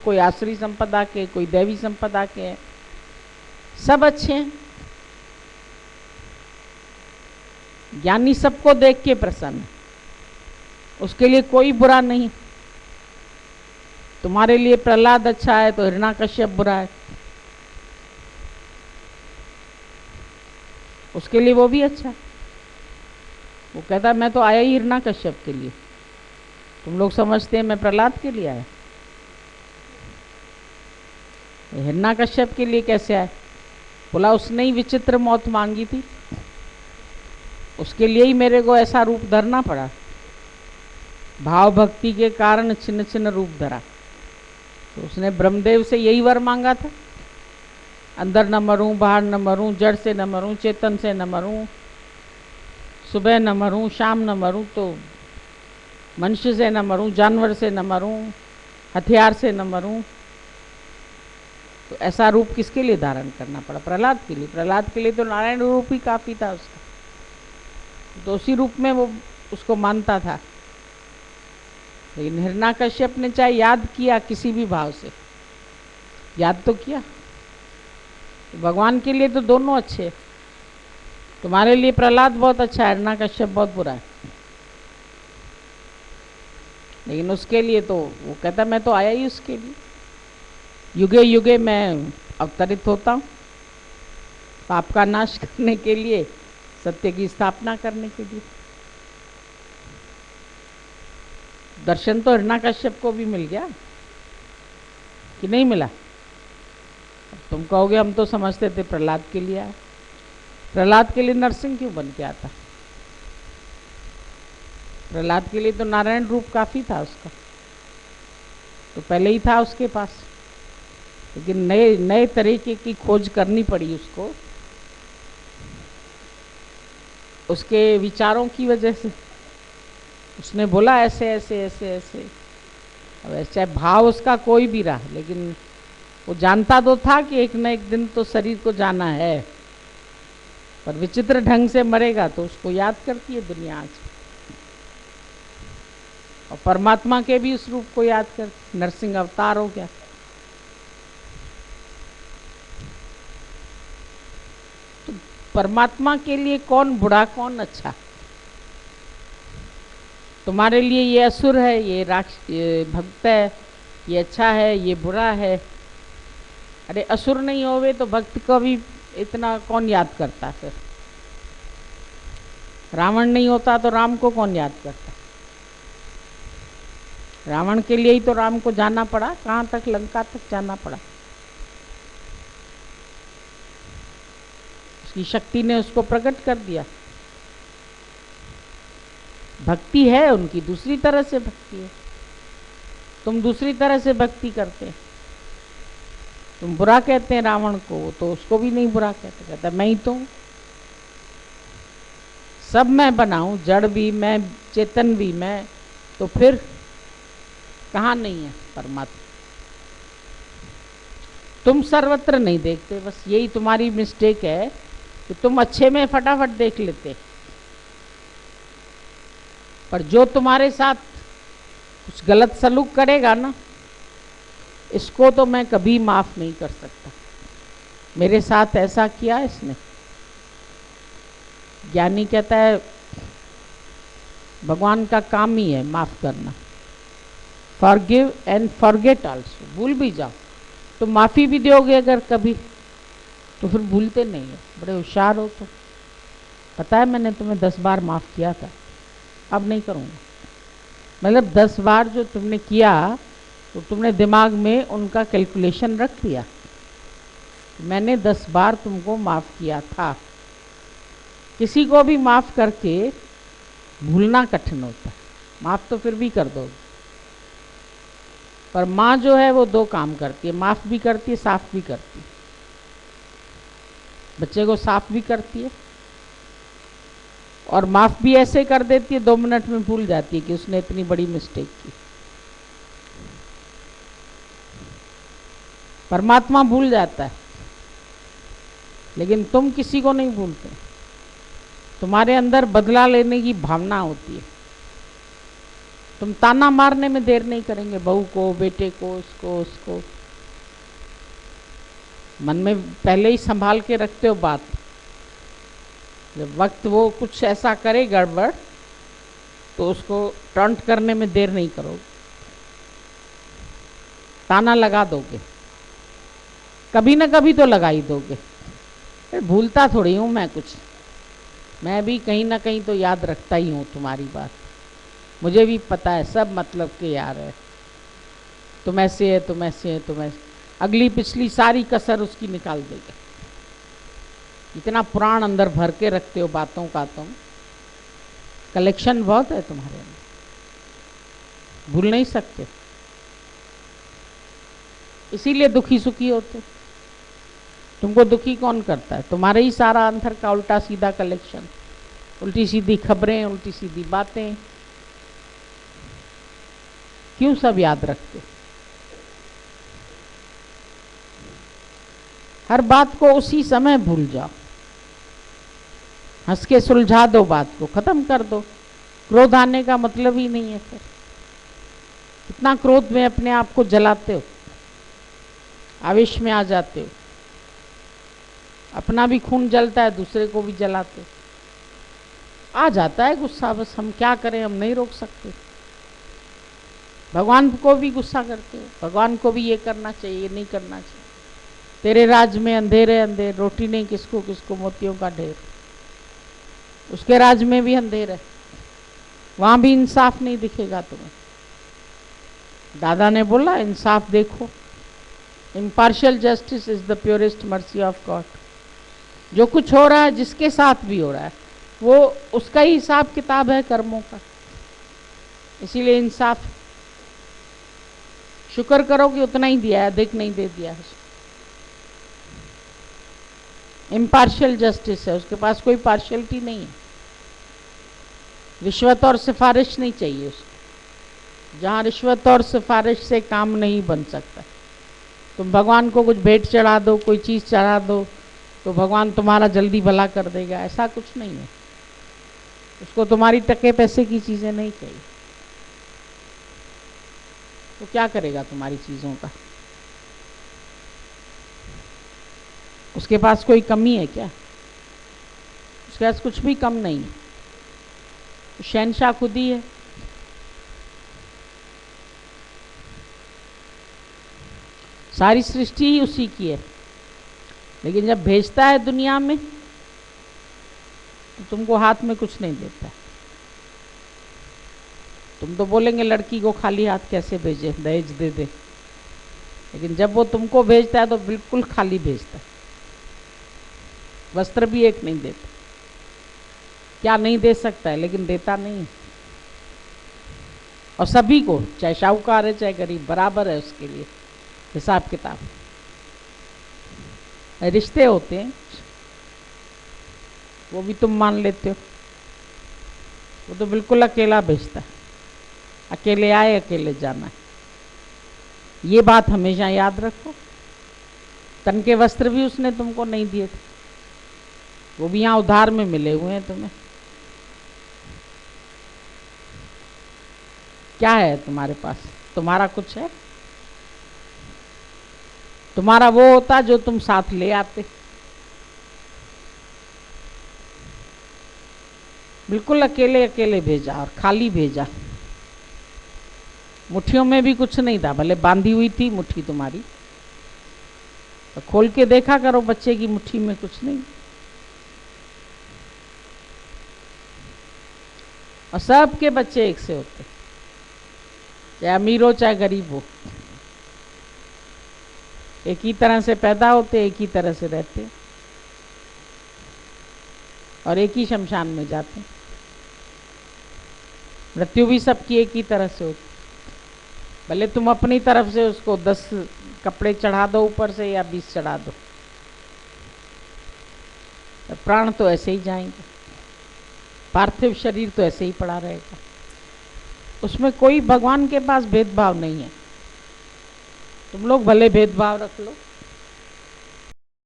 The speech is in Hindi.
कोई आश्री संपदा के, कोई दैवी संपदा के हैं, सब अच्छे हैं। ज्ञानी सबको देख के प्रसन्न है, उसके लिए कोई बुरा नहीं। तुम्हारे लिए प्रहलाद अच्छा है तो हिरण्यकश्यप बुरा है, उसके लिए वो भी अच्छा है। वो कहता मैं तो आया ही हिरण्यकश्यप के लिए, तुम लोग समझते हैं मैं प्रहलाद के लिए आया। हिरण्यकश्यप के लिए कैसे आए? बोला उसने ही विचित्र मौत मांगी थी, उसके लिए ही मेरे को ऐसा रूप धरना पड़ा। भाव भक्ति के कारण छिन्न छिन्न रूप धरा। तो उसने ब्रह्मदेव से यही वर मांगा था, अंदर न मरूं, बाहर न मरूं, जड़ से न मरूं, चेतन से न मरूं, सुबह न मरूं, शाम न मरूं, तो मनुष्य से न मरूं, जानवर से न मरूं, हथियार से न मरूं। तो ऐसा रूप किसके लिए धारण करना पड़ा? प्रहलाद के लिए। प्रहलाद के लिए तो नारायण रूप ही काफी था उसका, तो उसी रूप में वो उसको मानता था। लेकिन हिरण्यकश्यप ने चाहे याद किया किसी भी भाव से, याद तो किया। तो भगवान के लिए तो दोनों अच्छे। तुम्हारे लिए प्रहलाद बहुत अच्छा है, हिरण्यकश्यप बहुत बुरा है। लेकिन उसके लिए तो वो कहता मैं तो आया ही उसके लिए, युगे युगे मैं अवतरित होता हूँ, पाप का नाश करने के लिए, सत्य की स्थापना करने के लिए। दर्शन तो हिरण्यकश्यप को भी मिल गया कि नहीं मिला? तुम कहोगे हम तो समझते थे प्रहलाद के लिए आया। प्रहलाद के लिए नरसिंह क्यों बन के आता? प्रहलाद के लिए तो नारायण रूप काफी था उसका, तो पहले ही था उसके पास। लेकिन नए नए तरीके की खोज करनी पड़ी उसको, उसके विचारों की वजह से। उसने बोला ऐसे ऐसे ऐसे ऐसे। अब ऐसे भाव उसका कोई भी रहा, लेकिन वो जानता तो था कि एक न एक दिन तो शरीर को जाना है, पर विचित्र ढंग से मरेगा तो उसको याद करती है दुनिया आज। और परमात्मा के भी उस रूप को याद करती, नरसिंह अवतार हो गया। तो परमात्मा के लिए कौन बुरा कौन अच्छा? तुम्हारे लिए ये असुर है, ये भक्त है, ये अच्छा है, ये बुरा है। अरे असुर नहीं होवे तो भक्त को भी इतना कौन याद करता? फिर रावण नहीं होता तो राम को कौन याद करता? रावण के लिए ही तो राम को जाना पड़ा, कहाँ तक? लंका तक जाना पड़ा। उसकी शक्ति ने उसको प्रकट कर दिया। भक्ति है उनकी, दूसरी तरह से भक्ति है। तुम दूसरी तरह से भक्ति करते हैं। तुम बुरा कहते हैं रावण को, तो उसको भी नहीं बुरा कहते, कहता मैं ही तो हूं, सब मैं बनाऊं, जड़ भी मैं, चेतन भी मैं, तो फिर कहाँ नहीं है परमात्मा? तुम सर्वत्र नहीं देखते, बस यही तुम्हारी मिस्टेक है कि तुम अच्छे में फटाफट देख लेते, पर जो तुम्हारे साथ कुछ गलत सलूक करेगा ना, इसको तो मैं कभी माफ नहीं कर सकता। मेरे साथ ऐसा किया इसने। ज्ञानी कहता है भगवान का काम ही है माफ करना। फॉरगिव एंड फॉरगेट आल्सो, भूल भी जाओ तो माफी भी दोगे अगर कभी, तो फिर भूलते नहीं है। बड़े होशियार हो तो। पता है मैंने तुम्हें 10 बार माफ किया था, अब नहीं करूँगा। मतलब 10 बार जो तुमने किया तो तुमने दिमाग में उनका कैलकुलेशन रख लिया। मैंने 10 बार तुमको माफ़ किया था। किसी को भी माफ़ करके भूलना कठिन होता है, माफ़ तो फिर भी कर दो। पर माँ जो है वो 2 काम करती है, माफ़ भी करती है, साफ भी करती है। बच्चे को साफ भी करती है और माफ़ भी ऐसे कर देती है 2 मिनट में भूल जाती है कि उसने इतनी बड़ी मिस्टेक की। परमात्मा भूल जाता है, लेकिन तुम किसी को नहीं भूलते। तुम्हारे अंदर बदला लेने की भावना होती है। तुम ताना मारने में देर नहीं करेंगे, बहू को, बेटे को, उसको उसको। मन में पहले ही संभाल के रखते हो बात। जब वक्त वो कुछ ऐसा करे गड़बड़, तो उसको टर्न करने में देर नहीं करोगे, ताना लगा दोगे, कभी ना कभी तो लगा ही दोगे। फिर भूलता थोड़ी हूँ मैं कुछ, मैं भी कहीं ना कहीं तो याद रखता ही हूँ तुम्हारी बात। मुझे भी पता है सब मतलब के यार है, तुम ऐसे है, तुम ऐसे है, तुम ऐसे, अगली पिछली सारी कसर उसकी निकाल देगा। इतना पुराण अंदर भर के रखते हो बातों का, तुम कलेक्शन बहुत है तुम्हारे अंदर, भूल नहीं सकते, इसीलिए दुखी सुखी होते। तुमको दुखी कौन करता है? तुम्हारे ही सारा अंदर का उल्टा सीधा कलेक्शन, उल्टी सीधी खबरें, उल्टी सीधी बातें, क्यों सब याद रखते? हर बात को उसी समय भूल जाओ, हंस के सुलझा दो, बात को खत्म कर दो। क्रोध आने का मतलब ही नहीं है। फिर कितना क्रोध में अपने आप को जलाते हो, आवेश में आ जाते हो, अपना भी खून जलता है, दूसरे को भी जलाते हो। आ जाता है गुस्सा, बस हम क्या करें, हम नहीं रोक सकते। भगवान को भी गुस्सा करते हो, भगवान को भी ये करना चाहिए, ये नहीं करना चाहिए। तेरे राज में अंधेरे अंधेर, रोटी नहीं किसको किसको मोतियों का ढेर। उसके राज में भी अंधेर है, वहां भी इंसाफ नहीं दिखेगा तुम्हें। दादा ने बोला इंसाफ देखो, impartial justice is the purest mercy of God. जो कुछ हो रहा है, जिसके साथ भी हो रहा है, वो उसका ही हिसाब किताब है कर्मों का। इसीलिए इंसाफ, शुक्र करो कि उतना ही दिया है, अधिक नहीं दे दिया है। इम्पार्शियल जस्टिस है, उसके पास कोई पार्शियलिटी नहीं है। रिश्वत और सिफारिश नहीं चाहिए उसको, जहाँ रिश्वत और सिफारिश से काम नहीं बन सकता। तुम भगवान को कुछ भेंट चढ़ा दो, कोई चीज़ चढ़ा दो, तो भगवान तुम्हारा जल्दी भला कर देगा, ऐसा कुछ नहीं है। उसको तुम्हारी टके पैसे की चीज़ें नहीं चाहिए, तो क्या करेगा तुम्हारी चीज़ों का? उसके पास कोई कमी है क्या? उसके पास कुछ भी कम नहीं है, शहंशाह खुद ही है। सारी सृष्टि ही उसी की है, लेकिन जब भेजता है दुनिया में तो तुमको हाथ में कुछ नहीं देता है। तुम तो बोलेंगे लड़की को खाली हाथ कैसे भेजे, दहेज दे दे, लेकिन जब वो तुमको भेजता है तो बिल्कुल खाली भेजता है, वस्त्र भी एक नहीं देता। क्या नहीं दे सकता है, लेकिन देता नहीं है। और सभी को, चाहे शाहूकार है चाहे गरीब, बराबर है उसके लिए हिसाब किताब। रिश्ते होते हैं, वो भी तुम मान लेते हो, वो तो बिल्कुल अकेला भेजता है, अकेले आए अकेले जाना है। ये बात हमेशा याद रखो। तन के वस्त्र भी उसने तुमको नहीं दिए थे, वो भी यहाँ उधार में मिले हुए हैं तुम्हें। क्या है तुम्हारे पास? तुम्हारा कुछ है? तुम्हारा वो होता जो तुम साथ ले आते। बिल्कुल अकेले अकेले भेजा और खाली भेजा, मुट्ठियों में भी कुछ नहीं था, भले बांधी हुई थी मुट्ठी तुम्हारी, तो खोल के देखा करो, बच्चे की मुट्ठी में कुछ नहीं। और सबके बच्चे एक से होते, चाहे अमीर हो चाहे गरीब हो, एक ही तरह से पैदा होते, एक ही तरह से रहते और एक ही शमशान में जाते। मृत्यु भी सबकी एक ही तरह से होती, भले तुम अपनी तरफ से उसको 10 कपड़े चढ़ा दो ऊपर से या 20 चढ़ा दो, तो प्राण तो ऐसे ही जाएंगे, पार्थिव शरीर तो ऐसे ही पड़ा रहेगा। उसमें कोई भगवान के पास भेदभाव नहीं है। तुम लोग भले भेदभाव रख लो,